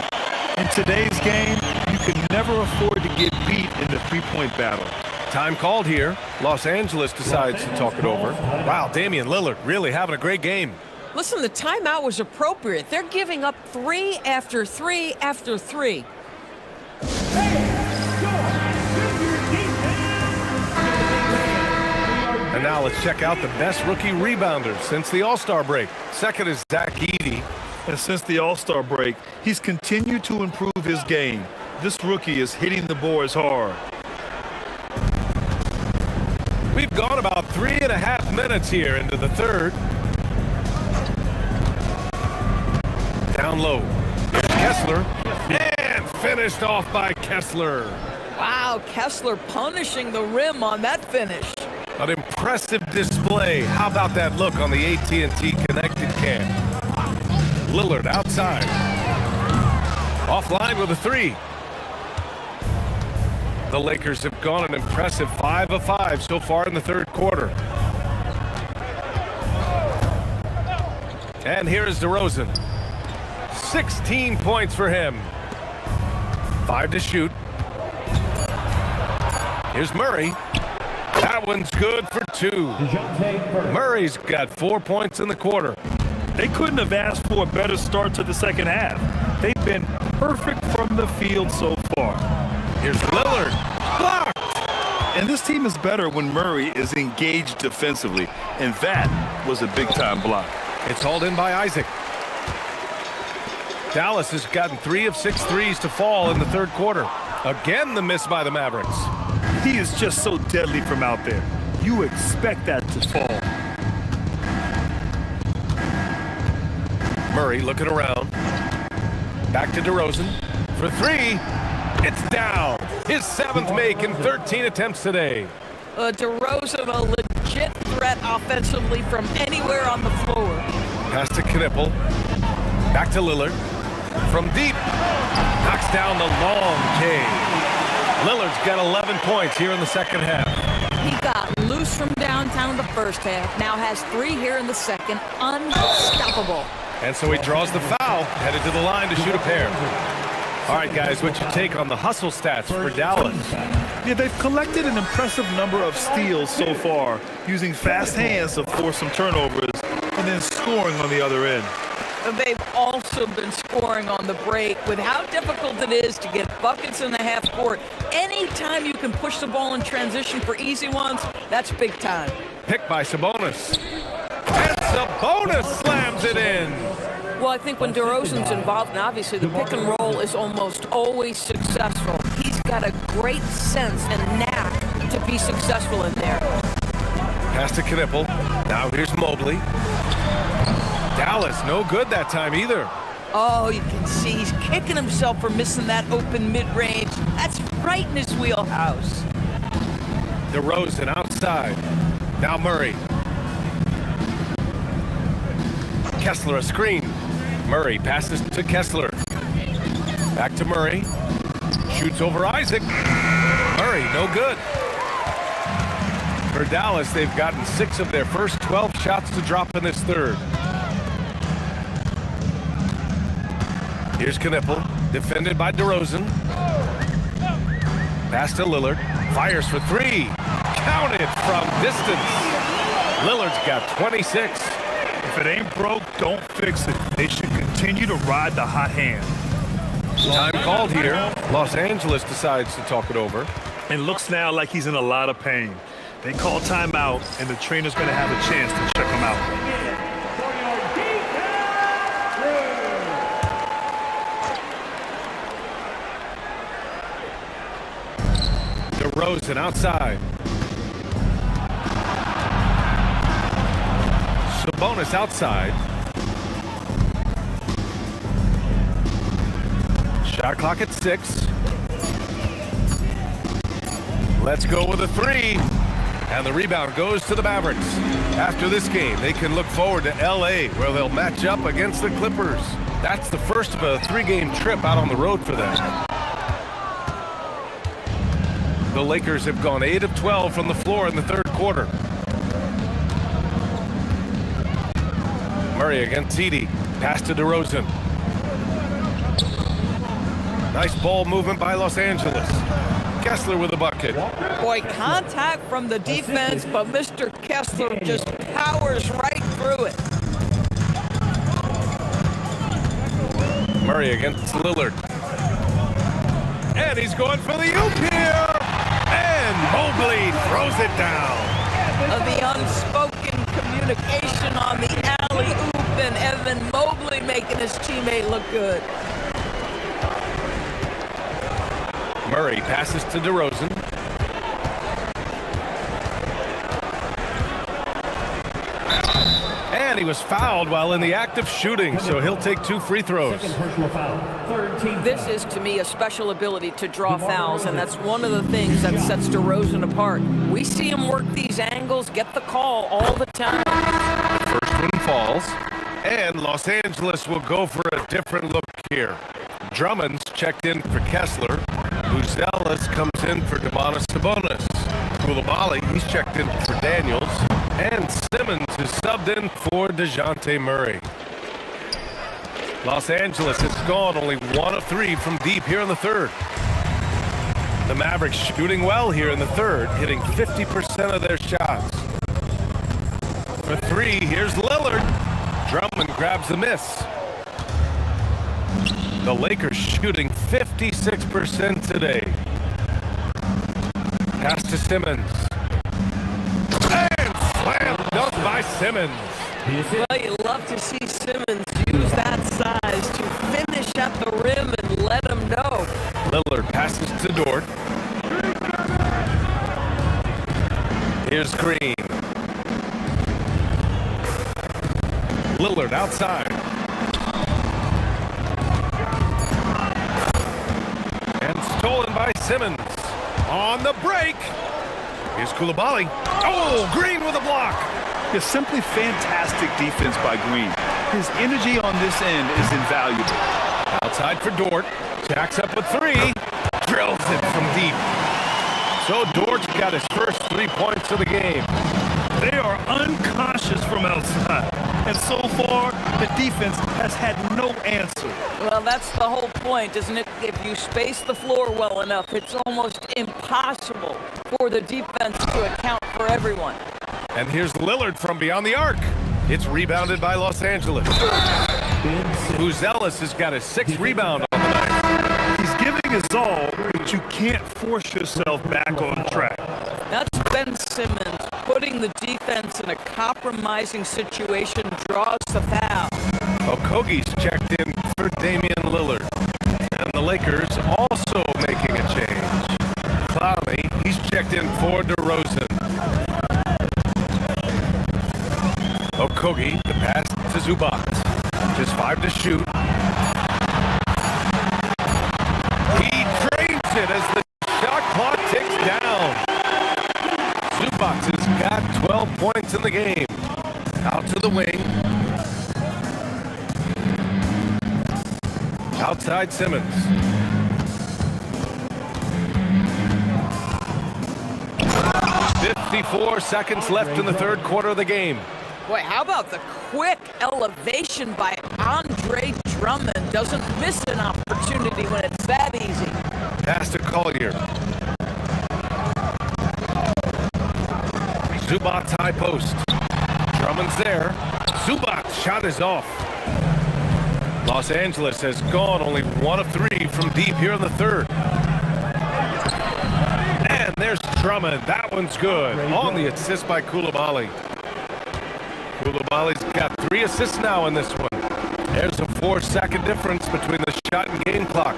B: In today's game, you can never afford to get beat in the three-point battle.
A: Time called here. Los Angeles decides to talk it over. Wow, Damian Lillard really having a great game.
C: Listen, the timeout was appropriate. They're giving up 3 after 3 after 3.
A: And now let's check out the best rookie rebounder since the All-Star break. Second is Zach Edey.
B: And since the All-Star break, he's continued to improve his game. This rookie is hitting the boards hard.
A: We've gone about 3.5 minutes here into the third. Down low. Here's Kessler. And finished off by Kessler.
E: Wow, Kessler punishing the rim on that finish.
A: An impressive display. How about that look on the AT&T connected cam? Lillard outside. Offline with a 3. The Lakers have gone an impressive 5 of 5 so far in the third quarter. And here is DeRozan. 16 points for him. 5 to shoot. Here's Murray. That one's good for 2. Murray's got 4 points in the quarter.
B: They couldn't have asked for a better start to the second half. They've been perfect from the field so far.
A: Here's Lillard. Blocked!
B: And this team is better when Murray is engaged defensively. And that was a big-time block.
A: It's hauled in by Isaac. Dallas has gotten 3 of 6 threes to fall in the third quarter. Again, the miss by the Mavericks.
B: He is just so deadly from out there. You expect that to fall.
A: Murray looking around. Back to DeRozan for 3. It's down. His 7th make in 13 attempts today.
C: DeRozan, a legit threat offensively from anywhere on the floor.
A: Pass to Knipple. Back to Lillard. From deep. Knocks down the long K. Lillard's got 11 points here in the second half.
E: He got loose from downtown in the first half. Now has 3 here in the second. Unstoppable.
A: And so he draws the foul, headed to the line to shoot a pair. All right, guys, what's your take on the hustle stats for Dallas?
B: Yeah, they've collected an impressive number of steals so far, using fast hands to force some turnovers and then scoring on the other end.
E: They've also been scoring on the break. With how difficult it is to get buckets in the half court, anytime you can push the ball in transition for easy ones, that's big time.
A: Picked by Sabonis. And Sabonis slams it in.
C: Well, I think when DeRozan's involved, and obviously the pick and roll is almost always successful, he's got a great sense and knack to be successful in there.
A: Pass to Knipple. Now here's Mobley. Dallas, no good that time either.
E: Oh, you can see he's kicking himself for missing that open mid-range. That's right in his wheelhouse.
A: DeRozan outside. Now Murray. Kessler a screen. Murray passes to Kessler. Back to Murray. Shoots over Isaac. Murray, no good. For Dallas, they've gotten 6 of their first 12 shots to drop in this third. Here's Knipple, defended by DeRozan. Pass to Lillard. Fires for 3. Counted from distance. Lillard's got 26.
B: If it ain't broke, don't fix it. They should continue to ride the hot hand.
A: Time called here. Los Angeles decides to talk it over.
B: And looks now like he's in a lot of pain. They call timeout, and the trainer's going to have a chance to check him out.
A: DeRozan outside. Sabonis outside. Shot clock at 6. Let's go with a 3. And the rebound goes to the Mavericks. After this game, they can look forward to L.A., where they'll match up against the Clippers. That's the first of a 3-game trip out on the road for them. The Lakers have gone 8 of 12 from the floor in the third quarter. Murray against Edey. Pass to DeRozan. Nice ball movement by Los Angeles. Kessler with a bucket.
E: Boy, contact from the defense, but Mr. Kessler just powers right through it.
A: Murray against Lillard. And he's going for the oop here. And Mobley throws it down.
E: The unspoken communication on the alley-oop, and Evan Mobley making his teammate look good.
A: Murray passes to DeRozan. And he was fouled while in the act of shooting, so he'll take 2 free throws.
C: This is, to me, a special ability to draw fouls, and that's one of the things that sets DeRozan apart. We see him work these angles, get the call all the time.
A: First one falls, and Los Angeles will go for a different look here. Drummond's checked in for Kessler. Buzelis comes in for Domantas Sabonis. Coulibaly, he's checked in for Daniels. And Simmons is subbed in for DeJounte Murray. Los Angeles has gone only 1 of 3 from deep here in the third. The Mavericks shooting well here in the third, hitting 50% of their shots. For 3, here's Lillard. Drummond grabs the miss. The Lakers shooting 56% today. Pass to Simmons. And slam dunk by Simmons.
C: Well, you love to see Simmons use that size to finish at the rim and let him know.
A: Lillard passes to Dort. Here's Green. Lillard outside. And stolen by Simmons. On the break. Here's Coulibaly. Oh, Green with a block.
B: It's simply fantastic defense by Green. His energy on this end is invaluable.
A: Outside for Dort. Jacks up with 3. Drills it from deep. So Dort's got his first 3 points of the game.
B: They are unconscious from outside. And so far, the defense has had no answer.
E: Well, that's the whole point, isn't it? If you space the floor well enough, it's almost impossible for the defense to account for everyone.
A: And here's Lillard from beyond the arc. It's rebounded by Los Angeles. Buzelis has got a 6th rebound on the night.
B: He's giving his all, but you can't force yourself back on track.
E: That's Ben Simmons putting the defense in a compromising situation, draws the foul.
A: Okogie's checked in for Damian Lillard. And the Lakers also making a change. Clowney, he's checked in for DeRozan. Okogie, the pass to Zubac. Just 5 to shoot. He drains it as the shot clock ticks down. Zubac has got 12 points in the game. Out to the wing. Outside Simmons. "54 seconds left in the third quarter of the game."
E: Boy, how about the quick elevation by Andre Drummond? Doesn't miss an opportunity when it's that easy.
A: Pass to Collier. Zubac's high post. Drummond's there. Zubac's shot is off. Los Angeles has gone only 1 of 3 from deep here in the third. And there's Drummond. That one's good. On the assist by Coulibaly. Coulibaly's got 3 assists now in this one. There's a 4-second difference between the shot and game clock.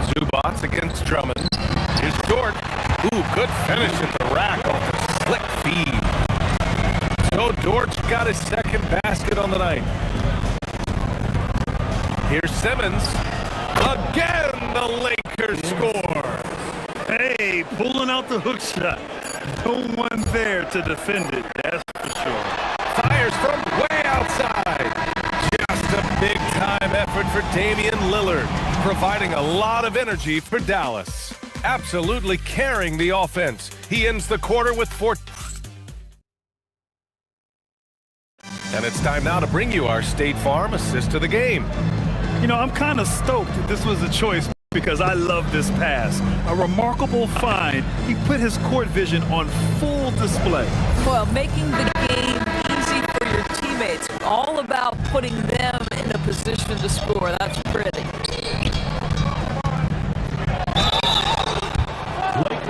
A: Zubac against Drummond. Here's Dort. Ooh, good finish at the rack off the slick feed. So Dort's got his 2nd basket on the night. Here's Simmons. Again, the Lakers score.
B: Hey, pulling out the hook shot. No one there to defend it, that's for sure.
A: Fires from way outside. Just a big-time effort for Damian Lillard, providing a lot of energy for Dallas. Absolutely carrying the offense. He ends the quarter with 4. And it's time now to bring you our State Farm assist of the game.
B: You know, I'm kind of stoked that this was a choice because I love this pass. A remarkable find. He put his court vision on full display.
E: Well, making the game easy for your teammates. All about putting them in a position to score. That's pretty.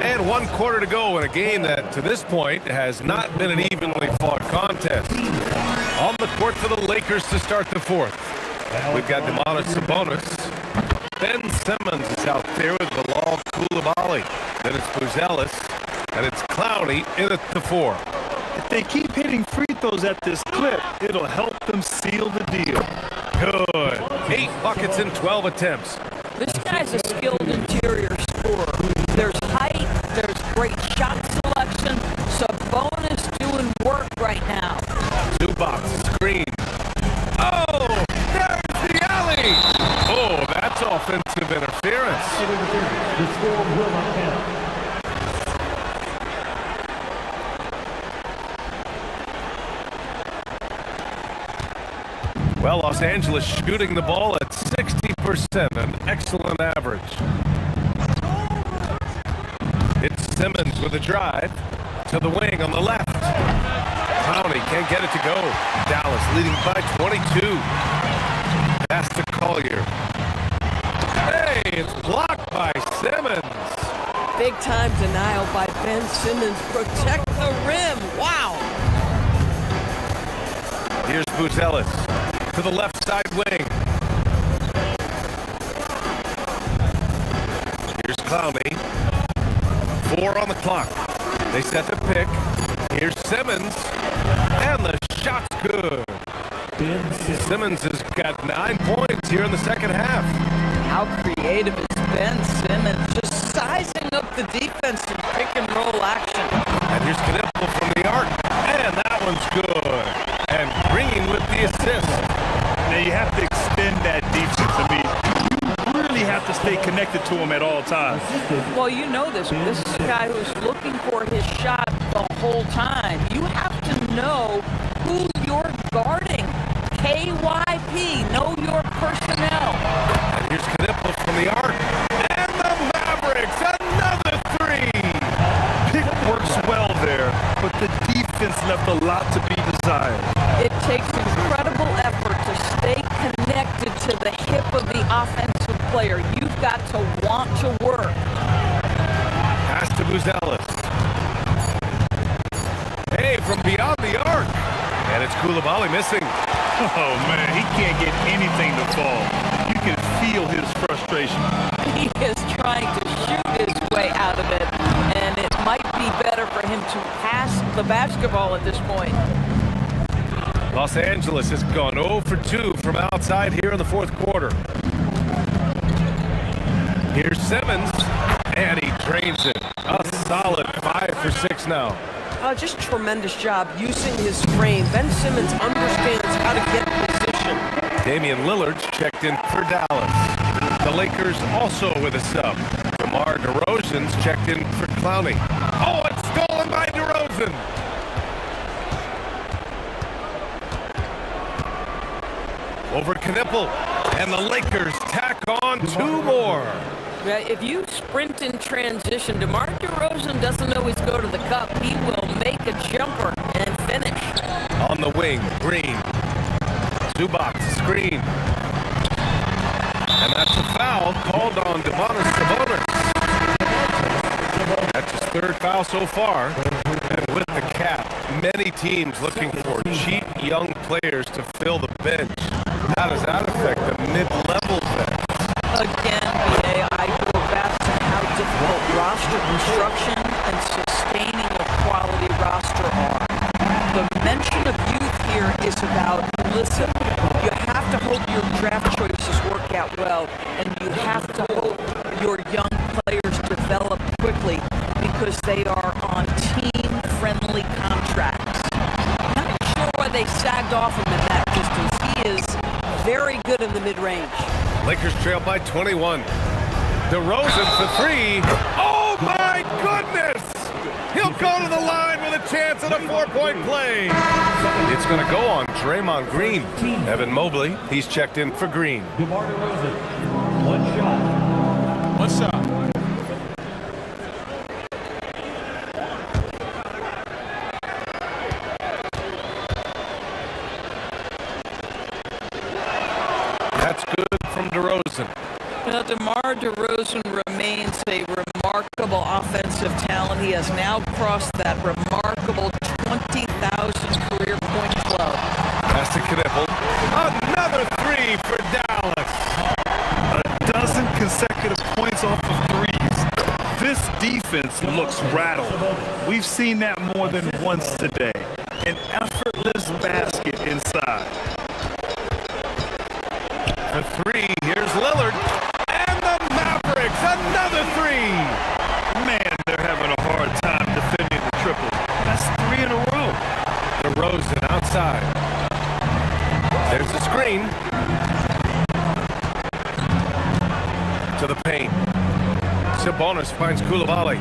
A: And 1 quarter to go in a game that, to this point, has not been an evenly fought contest. On the court for the Lakers to start the 4th. We've got Domantas Sabonis. Ben Simmons is out there with Bilal Coulibaly. Then it's Buzelis. And it's Clowney in at the 4.
B: If they keep hitting free throws at this clip, it'll help them seal the deal.
A: Good. 8 buckets in 12 attempts.
E: This guy's a skilled interior scorer. There's height, there's great shot selection. Sabonis doing work right now.
A: Zubac screen. Oh, there's the alley. Oh, that's offensive interference.
F: The score will not count.
A: Well, Los Angeles shooting the ball at 60%, an excellent average. It's Simmons with a drive to the wing on the left. Clowney can't get it to go. Dallas leading by 22. Pass to Collier. Hey, it's blocked by Simmons.
C: Big time denial by Ben Simmons. Protect the rim. Wow.
A: Here's Buzelis to the left side wing. Here's Clowney. 4 on the clock. They set the pick. Here's Simmons. And the shot's good. Simmons has got 9 points here in the second half.
C: How creative
E: creative is Ben Simmons, just sizing up the defense in pick and roll action.
A: And here's Knipple from the arc. And that one's good. And Green with the assist.
B: Now you have to extend that defense. I mean, you really have to stay connected to him at all times.
E: Well, you know this. This is a guy who's looking for his shot the whole time. You have to know who you're guarding. KYP, know your personnel.
A: And here's Knipple from the arc. And the Mavericks, another three.
B: Pick works well there, but the defense left a lot to be desired.
E: It takes incredible effort to stay connected to the hip of the offensive player. You've got to want to work.
A: Pass to Buzelis. Hey, from beyond the arc. And it's Coulibaly missing.
B: Oh, man, he can't get anything to fall. You can feel his frustration.
E: He is trying to shoot his way out of it, and it might be better for him to pass the basketball at this point.
A: Los Angeles has gone 0 for 2 from outside here in the fourth quarter. Here's Simmons, and he drains it. A solid 5 for 6 now.
C: Just tremendous job using his frame. Ben Simmons understands how to get position.
A: Damian Lillard's checked in for Dallas. The Lakers also with a sub. DeMar DeRozan's checked in for Clowney. Oh, it's stolen by DeRozan. Over Knipple, and the Lakers tack on 2 more.
C: If you sprint in transition, DeMar DeRozan doesn't always go to the cup. He will make a jumper and finish.
A: On the wing, Green. Zubac screen. And that's a foul called on Domantas Sabonis. That's his 3rd foul so far. And with the cap, many teams looking for cheap young players to fill the bench. How does that affect the mid-level bench?
E: Again, BA, I go back to how difficult roster construction and sustaining a quality roster are. The mention of youth here is about, listen, you have to hope your draft choices work out well, and you have to hope your young players develop quickly because they are on team-friendly contracts. Not sure why they sagged off him in that distance. He is very good in the mid-range.
A: Lakers trail by 21. DeRozan for 3. Oh my goodness! He'll go to the line with a chance at a 4-point play. It's going to go on Draymond Green. Evan Mobley, he's checked in for Green.
F: DeMar DeRozan, 1 shot.
I: 1 shot.
A: That's good from DeRozan.
E: Now, DeMar DeRozan remains a remarkable offensive talent. He has now crossed that remarkable 20,000 career point club.
A: Pass to Knipple. Another 3 for Dallas.
B: A dozen consecutive points off of threes. This defense looks rattled. We've seen that more than once today. An effortless basket inside.
A: For 3, here's Lillard. And the Mavericks, another 3.
B: Man, they're having a hard time defending the triple. That's 3 in a row.
A: DeRozan outside. There's the screen. To the paint. Sabonis finds Coulibaly.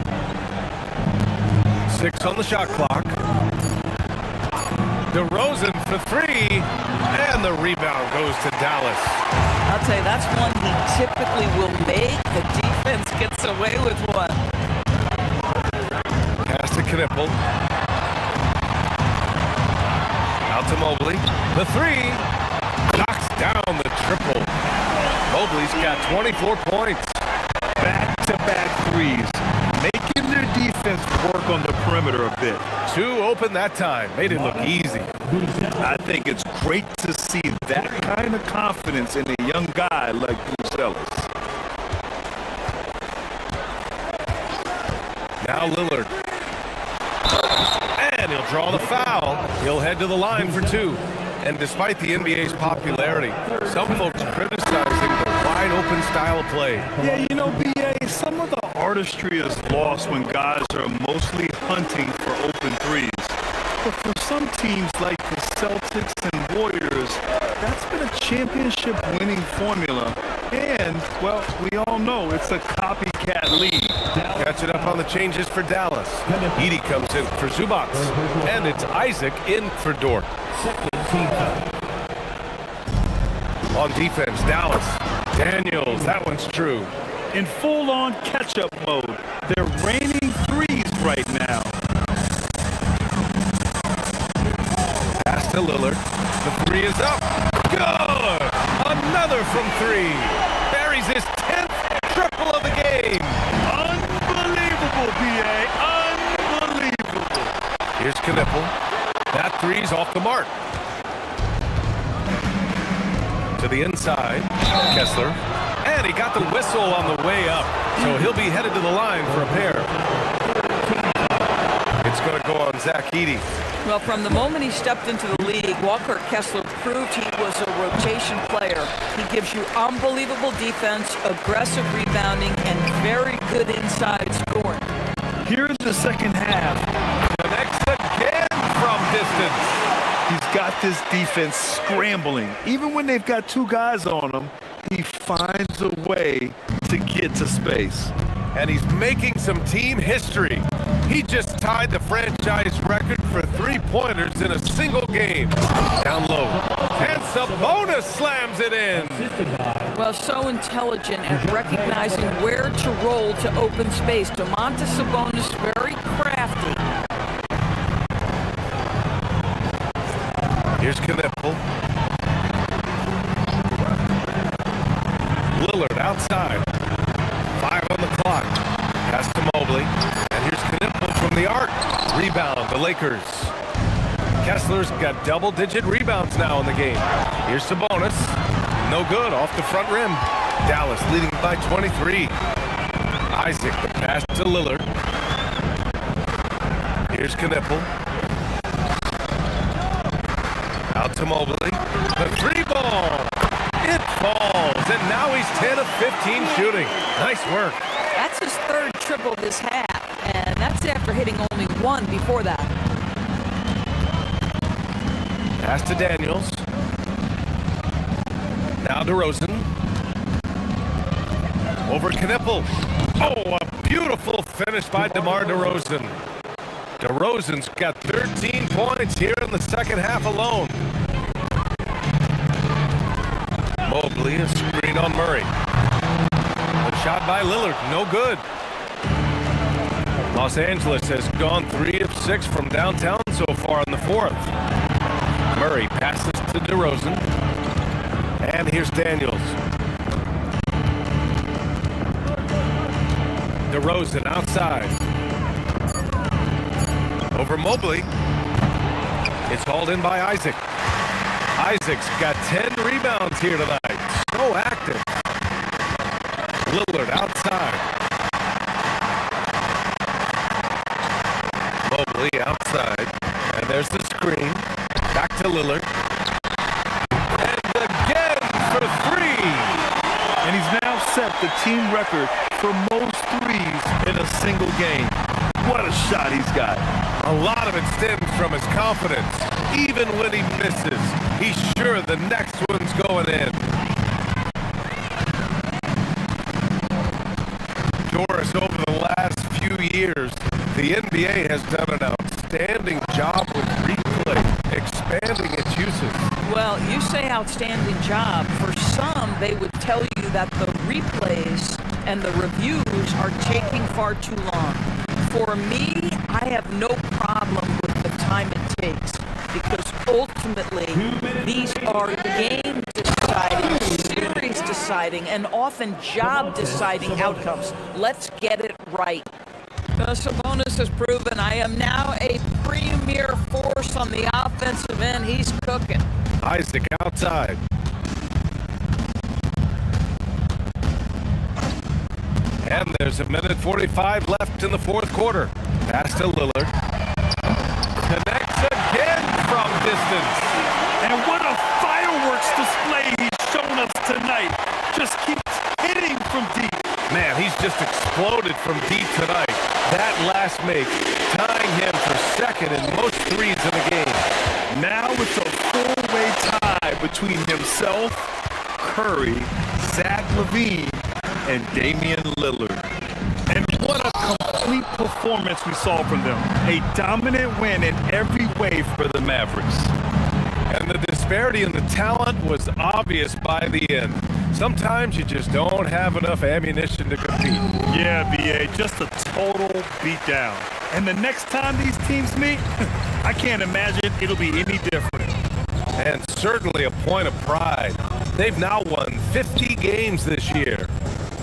A: 6 on the shot clock. DeRozan for 3. And the rebound goes to Dallas.
E: I'll tell you, that's one he typically will make. The defense gets away with one.
A: Pass to Knipple. Out to Mobley. The 3. Knocks down the triple. Mobley's got 24 points.
B: Back-to-back threes. Making their defense work on the perimeter a bit.
A: 2 open that time. Made it look easy.
B: I think it's great to see that kind of confidence in a young guy like Buzelis.
A: Now Lillard. And he'll draw the foul. He'll head to the line for 2. And despite the NBA's popularity, some folks criticizing the wide wide-open style of play.
B: Yeah, you know, B.A., some of the artistry is lost when guys are mostly hunting for open threes. But for some teams like the Celtics and Warriors, that's been a championship-winning formula. And, well, we all know it's a copycat league.
A: Catching up on the changes for Dallas. Edey comes in for Zubac. And it's Isaac in for Dort. On defense, Dallas. Daniels, that one's true.
B: In full-on catch-up mode, they're raining threes right now.
A: Pass to Lillard. The three is up. Good! Another from three. Buries his 10th triple of the game.
B: Unbelievable, B.A. Unbelievable.
A: Here's Knipple. That three's off the mark. To the inside, Kessler. And he got the whistle on the way up. So he'll be headed to the line for a pair. It's going to go on Zach Edey.
E: Well, from the moment he stepped into the league, Walker Kessler proved he was a rotation player. He gives you unbelievable defense, aggressive rebounding, and very good inside scoring.
B: Here in the second half,
A: Connects again from distance.
B: he's got this defense scrambling. Even when they've got two guys on him, he finds a way to get to space.
A: And he's making some team history. He just tied the franchise record for three-pointers in a single game. Down low. And Sabonis slams it in.
E: Well, so intelligent at recognizing where to roll to open space. Domantas Sabonis, very crafty.
A: Here's Knipple. Lillard outside. 5 on the clock. Pass to Mobley. And here's Knipple from the arc. Rebound, the Lakers. Kessler's got double-digit rebounds now in the game. Here's Sabonis. No good, off the front rim. Dallas leading by 23. Isaac, the pass to Lillard. Here's Knipple. Out to Mobley. The three ball. It falls, and now he's 10 of 15 shooting. Nice work.
E: That's his third triple this half, and that's after hitting only one before that.
A: Pass to Daniels. Now DeRozan. Over Knipple. Oh, a beautiful finish by DeMar DeRozan. DeRozan's got 13 points here in the second half alone. Mobley, a screen on Murray. A shot by Lillard, no good. Los Angeles has gone 3 of 6 from downtown so far in the fourth. Murray passes to DeRozan. And here's Daniels. DeRozan outside. Over Mobley. It's hauled in by Isaac. Isaac's got 10 rebounds here tonight. So active. Lillard outside. Mobley outside. And there's the screen. Back to Lillard. And again for 3.
B: And he's now set the team record for most threes in a single game. What a shot he's got.
A: A lot of it stems from his confidence. Even when he misses, he's sure the next one's going in. Doris, over the last few years, the NBA has done an outstanding job with replay, expanding its usage.
E: Well, you say outstanding job. For some, they would tell you that the replays and the reviews are taking far too long. For me, I have no problem with the time it takes because ultimately these are game deciding, series deciding, and often job deciding outcomes. Let's get it right. Sabonis has proven I am now a premier force on the offensive end. He's cooking.
A: Isaac outside. And there's a minute 45 left in the fourth quarter. Pass to Lillard. Connects again from distance.
B: And what a fireworks display he's shown us tonight. Just keeps
A: exploded from deep tonight. That last make, tying him for second in most threes in the game.
B: Now it's a four-way tie between himself, Curry, Zach LaVine, and Damian Lillard. And what a complete performance we saw from them. A dominant win in every way for the Mavericks.
A: And the disparity in the talent was obvious by the end. Sometimes you just don't have enough ammunition to compete.
B: Yeah, B.A., just a total beatdown. And the next time these teams meet, I can't imagine it'll be any different.
A: And certainly a point of pride. They've now won 50 games this year.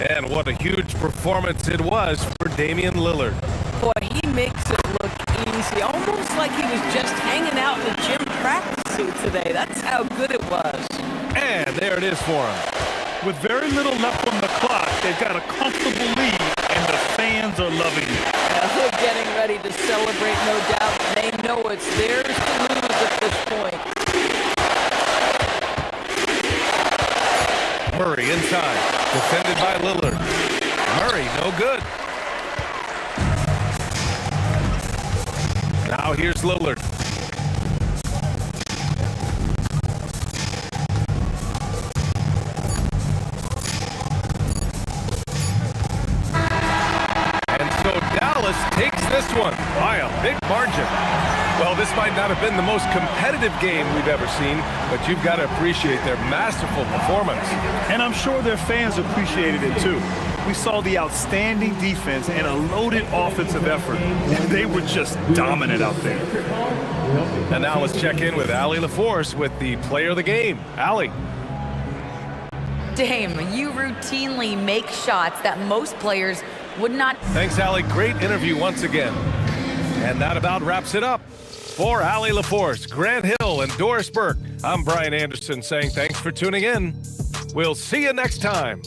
A: And what a huge performance it was for Damian Lillard.
C: Boy, he makes it look easy, almost like he was just hanging out in the gym practicing today. That's how good it was.
A: And there it is for him.
B: With very little left on the clock, they've got a comfortable lead, and the fans are loving it.
C: Yeah, they're getting ready to celebrate, no doubt. They know it's theirs to lose at this point.
A: Murray inside, defended by Lillard. Murray, no good. Now here's Lillard. And so Dallas takes this one by a big margin. Well, this might not have been the most competitive game we've ever seen, but you've got to appreciate their masterful performance.
B: And I'm sure their fans appreciated it too. We saw the outstanding defense and a loaded offensive effort. They were just dominant out there.
A: And now let's check in with Allie LaForce with the player of the game. Allie.
D: Dame, you routinely make shots that most players would not.
A: Thanks, Allie. Great interview once again. And that about wraps it up. For Allie LaForce, Grant Hill, and Doris Burke, I'm Brian Anderson saying thanks for tuning in. We'll see you next time.